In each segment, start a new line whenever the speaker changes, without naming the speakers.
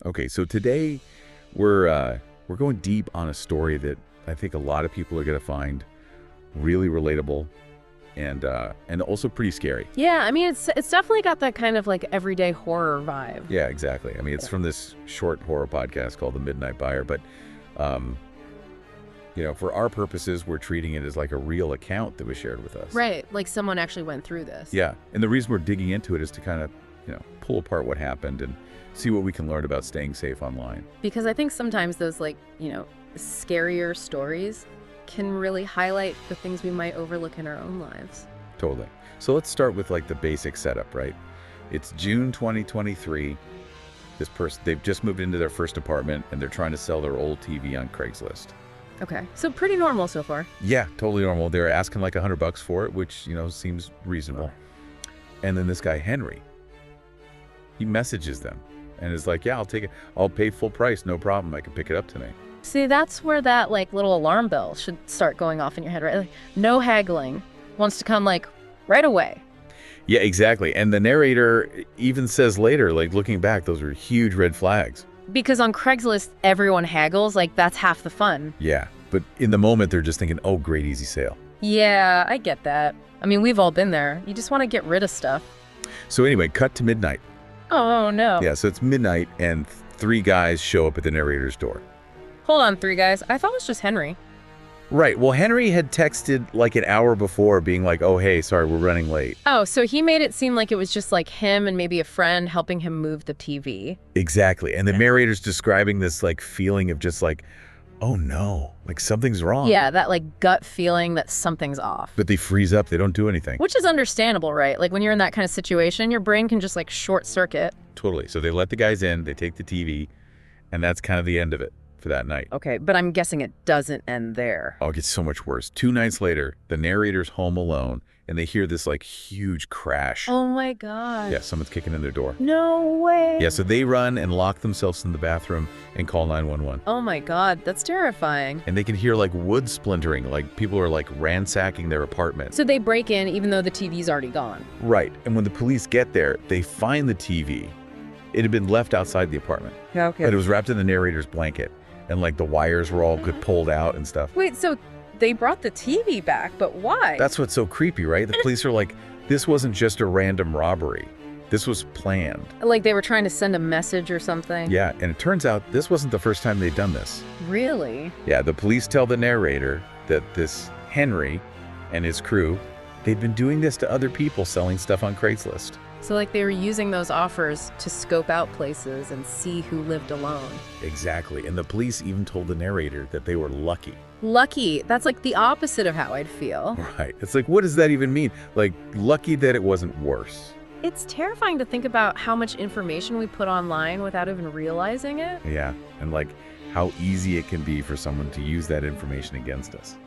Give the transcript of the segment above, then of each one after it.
Okay, so today we're going deep on a story that I think a lot of people are going to find really relatable and also pretty scary.
Yeah, I mean, it's definitely got that kind of like everyday horror vibe.
Yeah, exactly. I mean, it's from this short horror podcast called The Midnight Buyer, but for our purposes, we're treating it as like a real account that was shared with us.
Right, like someone actually went through this.
Yeah, and the reason we're digging into it is to kind of, pull apart what happened and see what we can learn about staying safe online.
Because I think sometimes those scarier stories can really highlight the things we might overlook in our own lives.
Totally. So let's start with like the basic setup, right? It's June 2023. This person, they've just moved into their first apartment and they're trying to sell their old TV on Craigslist.
Okay, so pretty normal so far.
Yeah, totally normal. They're asking like $100 for it, which, seems reasonable. And then this guy, Henry, he messages them and is like, yeah, I'll take it. I'll pay full price. No problem. I can pick it up tonight.
See, that's where that little alarm bell should start going off in your head, right? Like, no haggling. Wants to come right away.
Yeah, exactly. And the narrator even says later, looking back, those are huge red flags.
Because on Craigslist, everyone haggles. That's half the fun.
Yeah, but in the moment, they're just thinking, oh, great, easy sale.
Yeah, I get that. I mean, we've all been there. You just want to get rid of stuff.
So anyway, cut to midnight.
Oh, no.
Yeah, so it's midnight, and 3 guys show up at the narrator's door.
Hold on, 3 guys. I thought it was just Henry.
Right. Well, Henry had texted an hour before being like, oh, hey, sorry, we're running late.
Oh, so he made it seem like it was just him and maybe a friend helping him move the TV.
Exactly. And the narrator's describing this feeling of just oh no, something's wrong.
Yeah, that gut feeling that something's off.
But they freeze up. They don't do anything.
Which is understandable, right? When you're in that kind of situation, your brain can just short circuit.
Totally. So they let the guys in, they take the TV, and that's kind of the end of it for that night.
Okay, but I'm guessing it doesn't end there.
Oh, it gets so much worse. 2 nights later, the narrator's home alone, and they hear this huge crash.
Oh my God.
Yeah, someone's kicking in their door.
No way.
Yeah, so they run and lock themselves in the bathroom and call 911.
Oh my God, that's terrifying.
And they can hear wood splintering, people are ransacking their apartment.
So they break in even though the TV's already gone.
Right, and when the police get there, they find the TV. It had been left outside the apartment.
Yeah, okay.
But it was wrapped in the narrator's blanket, and the wires were all pulled out and stuff.
Wait, so they brought the TV back, but why?
That's what's so creepy, right? The police are like, this wasn't just a random robbery. This was planned.
They were trying to send a message or something?
Yeah, and it turns out this wasn't the first time they'd done this.
Really?
Yeah, the police tell the narrator that this Henry and his crew, they'd been doing this to other people selling stuff on Craigslist.
So they were using those offers to scope out places and see who lived alone.
Exactly, and the police even told the narrator that they were lucky.
Lucky? That's the opposite of how I'd feel.
Right. It's what does that even mean? Lucky that it wasn't worse.
It's terrifying to think about how much information we put online without even realizing it.
Yeah, and how easy it can be for someone to use that information against us.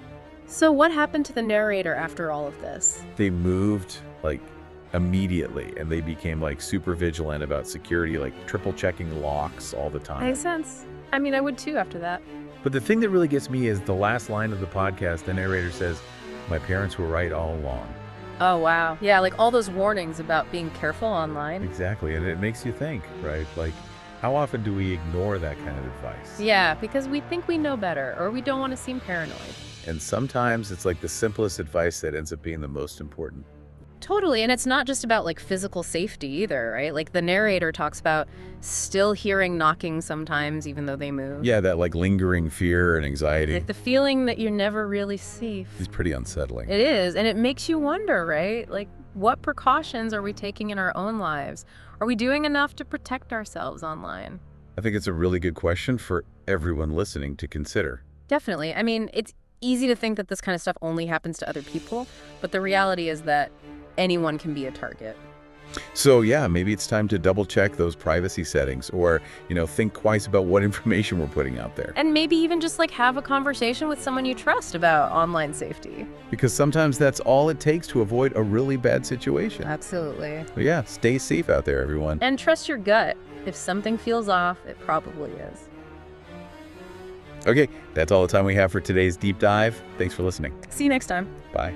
So what happened to the narrator after all of this?
They moved immediately, and they became super vigilant about security, triple checking locks all the time.
Makes sense. I mean, I would too after that.
But the thing that really gets me is the last line of the podcast. The narrator says, my parents were right all along.
Oh, wow. Yeah, all those warnings about being careful online.
Exactly, and it makes you think, right? How often do we ignore that kind of advice?
Yeah, because we think we know better, or we don't want to seem paranoid.
And sometimes it's the simplest advice that ends up being the most important.
Totally, and it's not just about physical safety either, right? The narrator talks about still hearing knocking sometimes even though they move.
Yeah, that lingering fear and anxiety.
The feeling that you're never really safe.
It's pretty unsettling.
It is, and it makes you wonder, right? What precautions are we taking in our own lives? Are we doing enough to protect ourselves online?
I think it's a really good question for everyone listening to consider.
Definitely. I mean, it's easy to think that this kind of stuff only happens to other people, but the reality is that anyone can be a target.
So yeah, maybe it's time to double check those privacy settings, or, think twice about what information we're putting out there.
And maybe even just have a conversation with someone you trust about online safety.
Because sometimes that's all it takes to avoid a really bad situation.
Absolutely.
But yeah, stay safe out there, everyone.
And trust your gut. If something feels off, it probably is.
Okay, that's all the time we have for today's deep dive. Thanks for listening.
See you next time.
Bye.